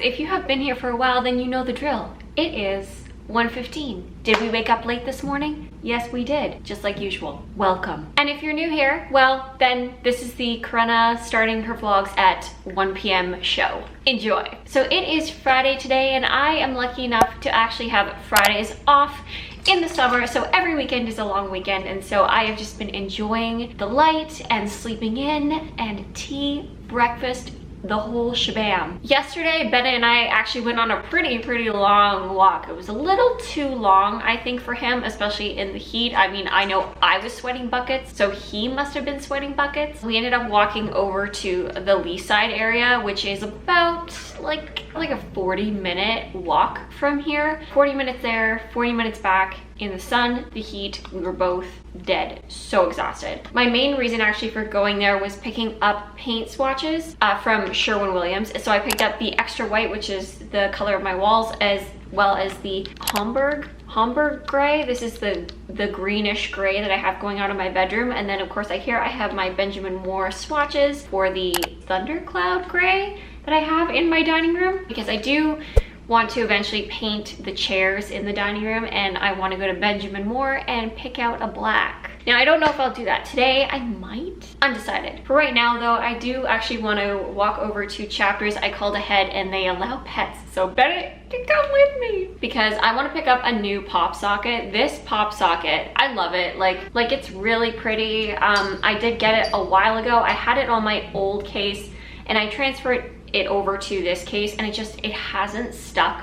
if you have been here for a while, then you know the drill. It is 1:15. Did we wake up late this morning? Yes, we did, just like usual. Welcome. And if you're new here, well, then this is the Karenna starting her vlogs at 1 p.m. show. Enjoy. So it is Friday today, and I am lucky enough to actually have Fridays off in the summer, so every weekend is a long weekend, and so I have just been enjoying the light and sleeping in and tea, breakfast, the whole shabam. Yesterday, Bennett and I actually went on a pretty long walk. It was a little too long, I think, for him, especially in the heat. I mean, I know I was sweating buckets, so he must have been sweating buckets. We ended up walking over to the Leaside area, which is about like a 40-minute walk from here. 40 minutes there, 40 minutes back. In the sun, the heat, we were both dead, so exhausted. My main reason actually for going there was picking up paint swatches from Sherwin-Williams. So I picked up the extra white, which is the color of my walls, as well as the Homburg gray. This is the greenish gray that I have going on in my bedroom. And then of course I have my Benjamin Moore swatches for the Thundercloud gray that I have in my dining room, because I do want to eventually paint the chairs in the dining room, and I want to go to Benjamin Moore and pick out a black. Now I don't know if I'll do that today. I might. Undecided. For right now though, I do actually want to walk over to Chapters. I called ahead and they allow pets, so Bennett can come with me because I want to pick up a new pop socket. This pop socket, I love it. Like it's really pretty. I did get it a while ago. I had it on my old case and I transferred it over to this case, and it hasn't stuck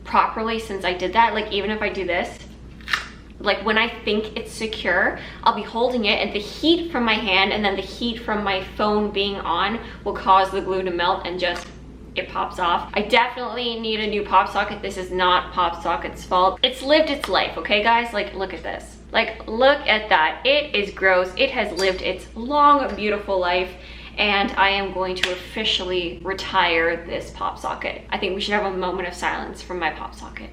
properly since I did that. Like even if I do this, like when I think it's secure, I'll be holding it and the heat from my hand and then the heat from my phone being on will cause the glue to melt and just it pops off. I definitely need a new pop socket. This is not pop socket's fault. It's lived its life, okay guys? Like look at this. Like look at that. It is gross. It has lived its long, beautiful life. And I am going to officially retire this pop socket. I think we should have a moment of silence from my pop socket.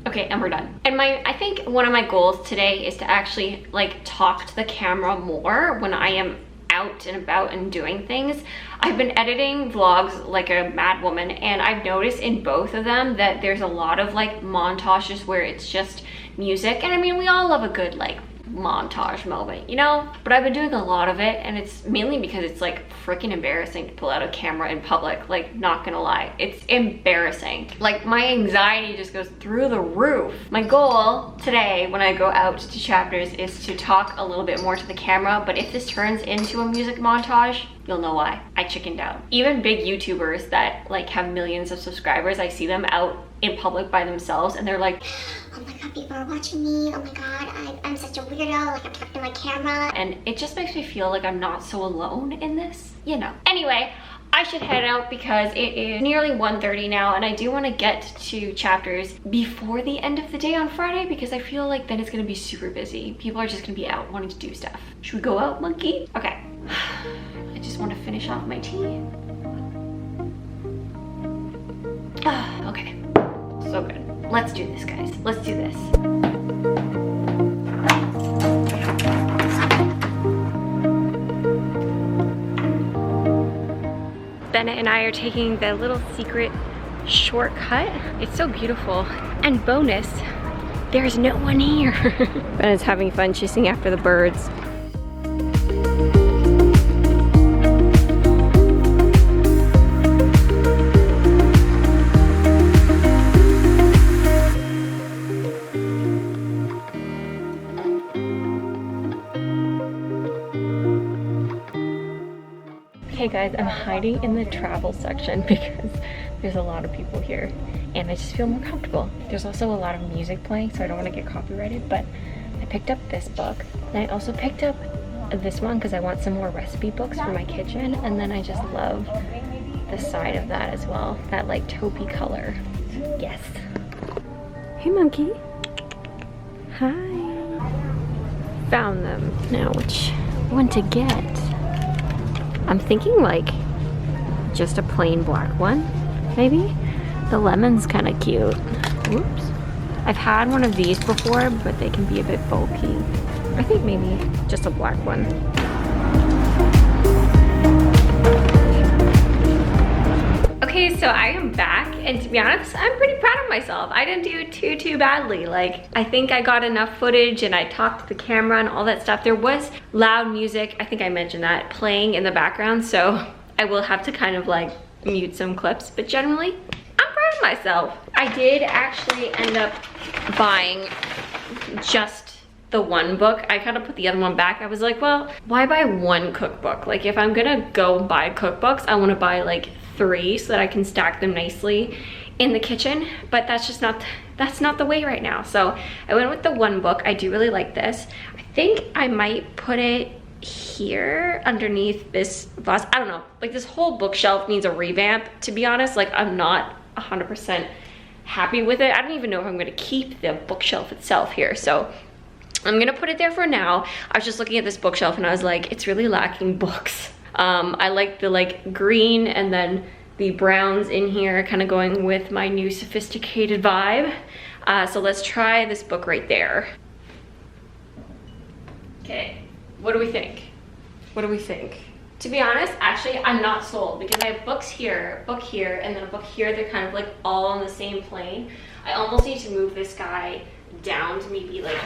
Okay, and we're done. And I think one of my goals today is to actually like talk to the camera more when I am out and about and doing things. I've been editing vlogs like a mad woman, and I've noticed in both of them that there's a lot of like montages where it's just music. And I mean, we all love a good like montage moment, you know, but I've been doing a lot of it, and it's mainly because it's like freaking embarrassing to pull out a camera in public. Like not gonna lie, it's embarrassing. Like my anxiety just goes through the roof. My goal today when I go out to Chapters is to talk a little bit more to the camera, but if this turns into a music montage, you'll know why. I chickened out. Even big YouTubers that like have millions of subscribers, I see them out in public by themselves and they're like, oh my god, people are watching me, oh my god, I'm such a weirdo, like I'm talking to my camera. And it just makes me feel like I'm not so alone in this, you know. Anyway, I should head out because it is nearly 1:30 now, and I do want to get to Chapters before the end of the day on Friday because I feel like then it's going to be super busy. People are just going to be out wanting to do stuff. Should we go out, monkey? Okay. I just want to finish off my tea. Okay. So good. Let's do this, guys. Let's do this. Bennett and I are taking the little secret shortcut. It's so beautiful. And bonus, there's no one here. Bennett's having fun chasing after the birds. Hey guys, I'm hiding in the travel section because there's a lot of people here and I just feel more comfortable. There's also a lot of music playing, so I don't want to get copyrighted, but I picked up this book and I also picked up this one because I want some more recipe books for my kitchen, and then I just love the side of that as well, that like taupey color. Yes. Hey monkey. Hi. Found them. Now which one to get? I'm thinking like just a plain black one, maybe? The lemon's kind of cute. Whoops. I've had one of these before, but they can be a bit bulky. I think maybe just a black one. so I am back, and to be honest, I'm pretty proud of myself. I didn't do too badly. Like, I think I got enough footage and I talked to the camera and all that stuff. There was loud music, I think I mentioned that, playing in the background, so I will have to kind of like mute some clips, but generally, I'm proud of myself. I did actually end up buying just the one book. I kind of put the other one back. I was like, well, why buy one cookbook? Like, if I'm gonna go buy cookbooks, I want to buy like 3 so that I can stack them nicely in the kitchen, but that's not the way right now. So I went with the one book. I do really like this. I think I might put it here underneath this vase. I don't know, like this whole bookshelf needs a revamp, to be honest. Like, I'm not 100% happy with it. I don't even know if I'm gonna keep the bookshelf itself here, so I'm gonna put it there for now. I was just looking at this bookshelf and I was like, it's really lacking books. I like the like green and then the browns in here, kind of going with my new sophisticated vibe. So let's try this book right there. Okay, what do we think? What do we think? To be honest, actually, I'm not sold because I have books here, book here, and then a book here. They're kind of like all on the same plane. I almost need to move this guy down to maybe like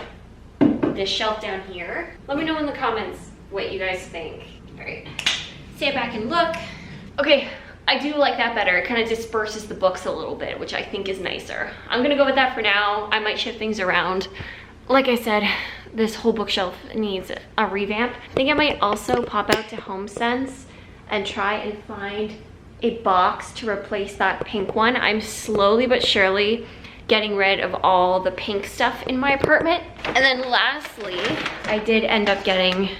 this shelf down here. Let me know in the comments what you guys think. All right, stand back and look. Okay, I do like that better. It kind of disperses the books a little bit, which I think is nicer. I'm gonna go with that for now. I might shift things around. Like I said, this whole bookshelf needs a revamp. I think I might also pop out to HomeSense and try and find a box to replace that pink one. I'm slowly but surely getting rid of all the pink stuff in my apartment. And then lastly, I did end up getting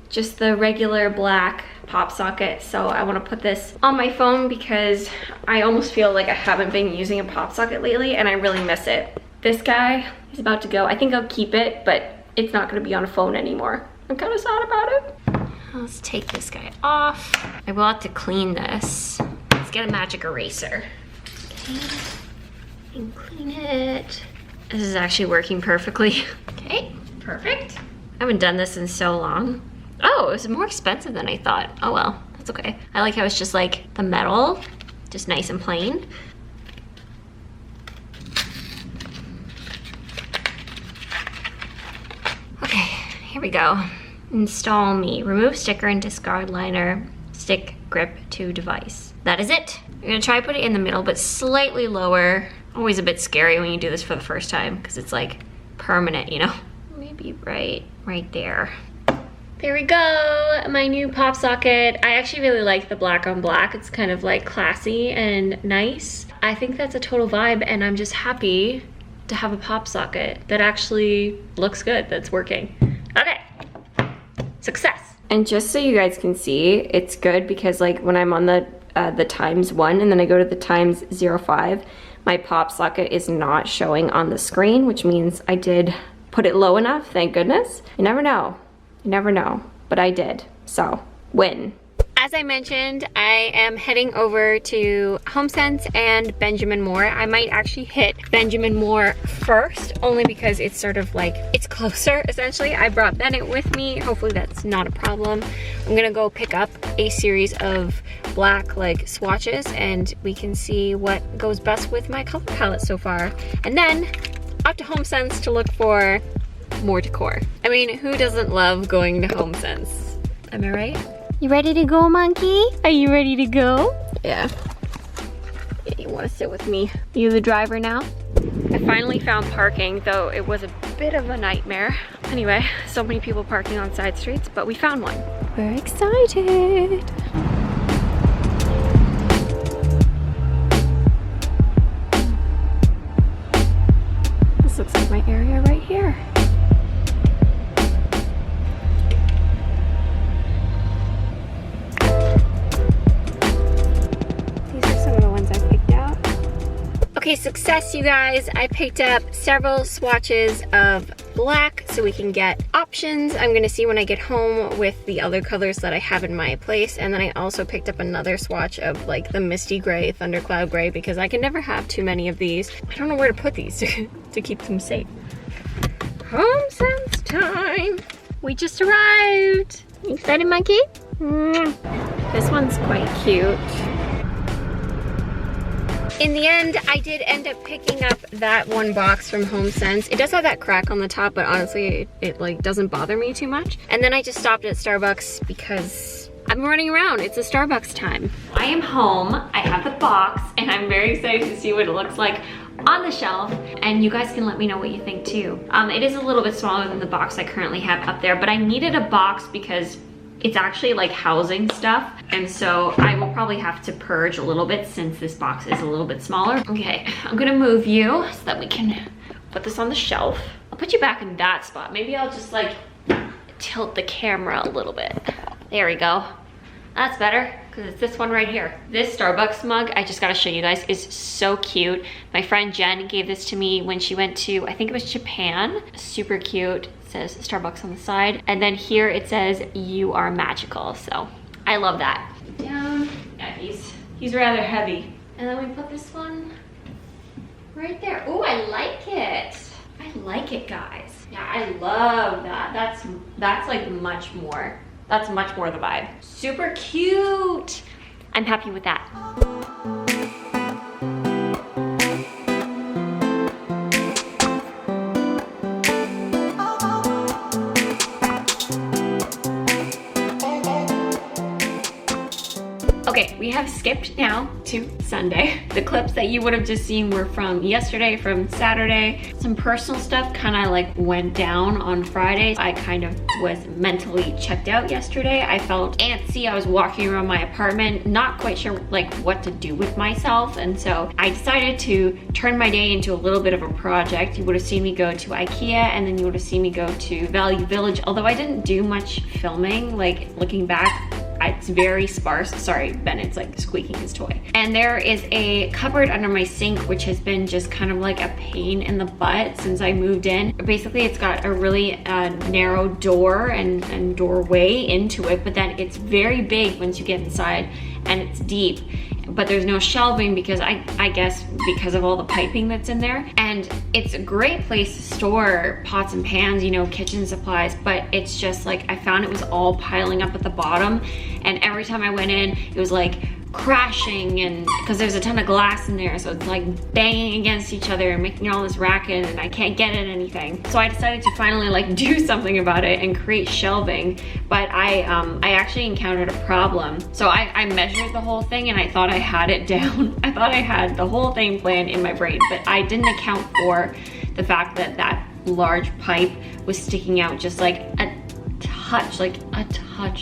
just the regular black pop socket. So I want to put this on my phone because I almost feel like I haven't been using a pop socket lately and I really miss it. This guy is about to go. I think I'll keep it, but it's not going to be on a phone anymore. I'm kind of sad about it. Let's take this guy off. I will have to clean this. Let's get a magic eraser. Okay. And clean it. This is actually working perfectly. Okay, perfect. I haven't done this in so long. Oh, it was more expensive than I thought. Oh well, that's okay. I like how it's just like the metal, just nice and plain. Okay, here we go. Install me. Remove sticker and discard liner. Stick grip to device. That is it. I'm gonna try to put it in the middle, but slightly lower. Always a bit scary when you do this for the first time because it's like permanent, you know? Maybe right there. There we go, my new pop socket. I actually really like the black on black. It's kind of like classy and nice. I think that's a total vibe and I'm just happy to have a pop socket that actually looks good, that's working. Okay, success. And just so you guys can see, it's good because like when I'm on the ×1 and then I go to the ×05, my pop socket is not showing on the screen, which means I did put it low enough, thank goodness. You never know. You never know, but I did, so win. As I mentioned, I am heading over to HomeSense and Benjamin Moore. I might actually hit Benjamin Moore first, only because it's sort of like, it's closer, essentially. I brought Bennett with me. Hopefully that's not a problem. I'm gonna go pick up a series of black like swatches and we can see what goes best with my color palette so far. And then off to HomeSense to look for more decor. I mean, who doesn't love going to HomeSense? Am I right? You ready to go, monkey? Are you ready to go? Yeah. You want to sit with me? You the driver now? I finally found parking, though it was a bit of a nightmare. Anyway, so many people parking on side streets, but we found one. We're excited. This looks like my area right here. Okay, success, you guys. I picked up several swatches of black so we can get options. I'm gonna see when I get home with the other colors that I have in my place. And then I also picked up another swatch of like the misty gray, thundercloud gray, because I can never have too many of these. I don't know where to put these to keep them safe. HomeSense time. We just arrived. You excited, monkey? This one's quite cute. In the end, I did end up picking up that one box from HomeSense. It does have that crack on the top, but honestly, it like doesn't bother me too much. And then I just stopped at Starbucks because I'm running around. It's a Starbucks time. I am home, I have the box, and I'm very excited to see what it looks like on the shelf, and you guys can let me know what you think too. It is a little bit smaller than the box I currently have up there, but I needed a box because it's actually like housing stuff, and so I will probably have to purge a little bit since this box is a little bit smaller. Okay, I'm gonna move you so that we can put this on the shelf. I'll put you back in that spot. Maybe I'll just like tilt the camera a little bit. There we go. That's better, because it's this one right here. This Starbucks mug, I just gotta show you guys, is so cute. My friend Jen gave this to me when she went to, I think it was Japan. Super cute. It says Starbucks on the side. And then here it says, "You are magical." So I love that. Down. Yeah, he's rather heavy. And then we put this one right there. Oh, I like it. I like it, guys. Yeah, I love that. That's like much more. That's much more the vibe. Super cute. I'm happy with that. Okay, we have skipped now to Sunday. The clips that you would have just seen were from yesterday, from Saturday. Some personal stuff kind of like went down on Friday. I kind of was mentally checked out yesterday. I felt antsy. I was walking around my apartment, not quite sure like what to do with myself. And so I decided to turn my day into a little bit of a project. You would have seen me go to IKEA, and then you would have seen me go to Value Village. Although I didn't do much filming, like looking back, it's very sparse. Sorry, Bennett's like squeaking his toy. And there is a cupboard under my sink, which has been just kind of like a pain in the butt since I moved in. Basically, it's got a really narrow door and doorway into it, but then it's very big once you get inside, and it's deep. But there's no shelving because I guess because of all the piping that's in there. And it's a great place to store pots and pans, you know, kitchen supplies, but it's just like, I found it was all piling up at the bottom. And every time I went in, it was like crashing, and because there's a ton of glass in there, so it's like banging against each other and making all this racket, and I can't get at anything. So I decided to finally like do something about it and create shelving. But I actually encountered a problem. So I measured the whole thing, and I thought I had it down. I thought I had the whole thing planned in my brain, but I didn't account for the fact that that large pipe was sticking out just like a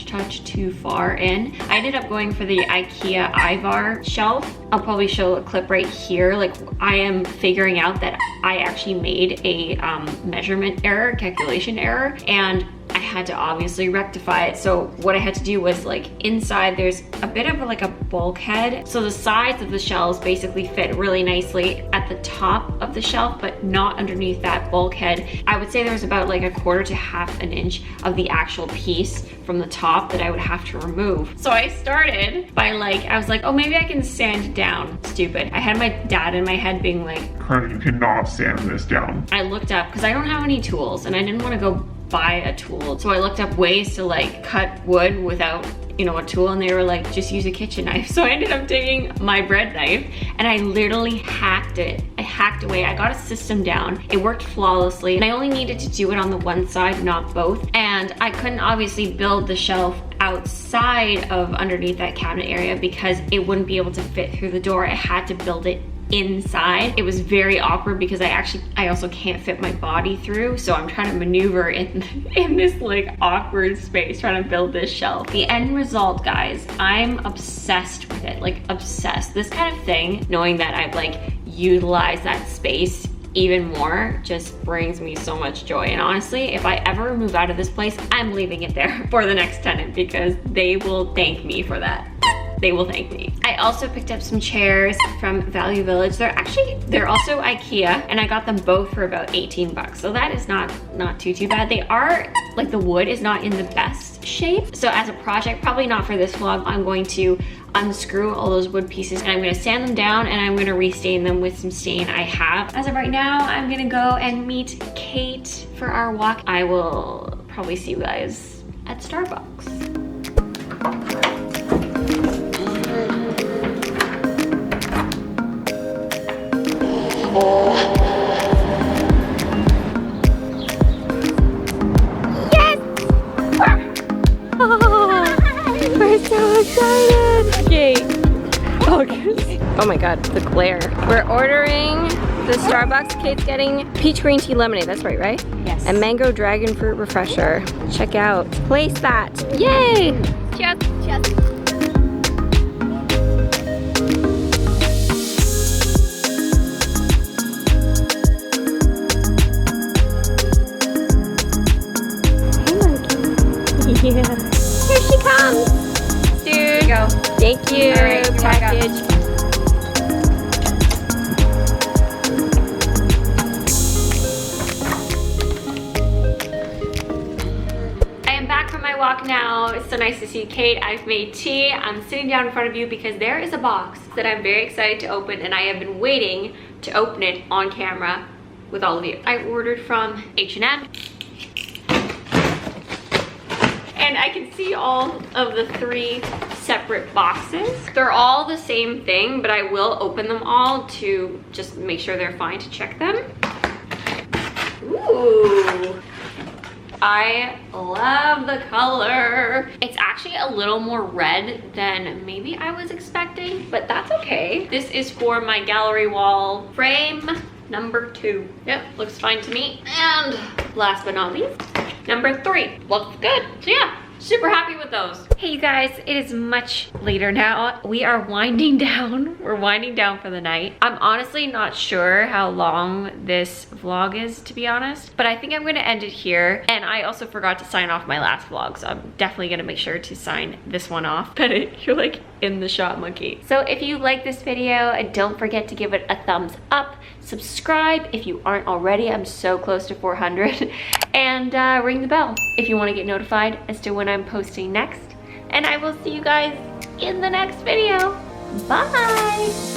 touch too far in. I ended up going for the IKEA Ivar shelf. I'll probably show a clip right here. Like, I am figuring out that I actually made a measurement error, calculation error, and I had to obviously rectify it. So what I had to do was, like, inside there's a bit of like a bulkhead. So the sides of the shelves basically fit really nicely at the top of the shelf, but not underneath that bulkhead. I would say there was about like 1/4 to 1/2 inch of the actual piece from the top that I would have to remove. So I started by I was like, oh, maybe I can sand it down. Stupid. I had my dad in my head being like, Karenna, you cannot sand this down. I looked up, because I don't have any tools, and I didn't want to go buy a tool. So I looked up ways to like cut wood without, you know, a tool, and they were like, just use a kitchen knife. So I ended up taking my bread knife and I literally hacked it. I hacked away. I got a system down. It worked flawlessly, and I only needed to do it on the one side, not both. And I couldn't obviously build the shelf outside of underneath that cabinet area because it wouldn't be able to fit through the door. I had to build it inside. It was very awkward because I also can't fit my body through, so I'm trying to maneuver in this like awkward space trying to build this shelf. The end result, guys, I'm obsessed with it, like obsessed. This kind of thing, knowing that I've like utilized that space even more, just brings me so much joy. And honestly, if I ever move out of this place, I'm leaving it there for the next tenant because they will thank me for that. They will thank me. I also picked up some chairs from Value Village. They're also IKEA, and I got them both for about 18 bucks. So that is not too bad. They are, like, the wood is not in the best shape. So as a project, probably not for this vlog, I'm going to unscrew all those wood pieces, and I'm gonna sand them down, and I'm gonna restain them with some stain I have. As of right now, I'm gonna go and meet Kate for our walk. I will probably see you guys at Starbucks. Focus. Oh my god, the glare. We're ordering the Starbucks. Kate's getting peach green tea lemonade. That's right? Yes. And mango dragon fruit refresher. Check out. Place that. Yay! Cheers. Cheers. Yeah. Here she comes. Dude. Go. Thank you. All right, you're package. I am back from my walk now. It's so nice to see Kate. I've made tea. I'm sitting down in front of you because there is a box that I'm very excited to open, and I have been waiting to open it on camera with all of you. I ordered from H&M. And I can see all of the 3 separate boxes. They're all the same thing, but I will open them all to just make sure they're fine, to check them. Ooh. I love the color. It's actually a little more red than maybe I was expecting, but that's okay. This is for my gallery wall frame number 2. Yep, looks fine to me. And last but not least, number 3. Looks good. So yeah, super happy with those. Hey you guys, it is much later now. We are winding down. We're winding down for the night. I'm honestly not sure how long this vlog is, to be honest, but I think I'm gonna end it here. And I also forgot to sign off my last vlog, so I'm definitely gonna make sure to sign this one off. But you're like in the shot, monkey. So if you like this video, don't forget to give it a thumbs up. Subscribe if you aren't already. I'm so close to 400. And ring the bell if you want to get notified as to when I'm posting next. And I will see you guys in the next video. Bye!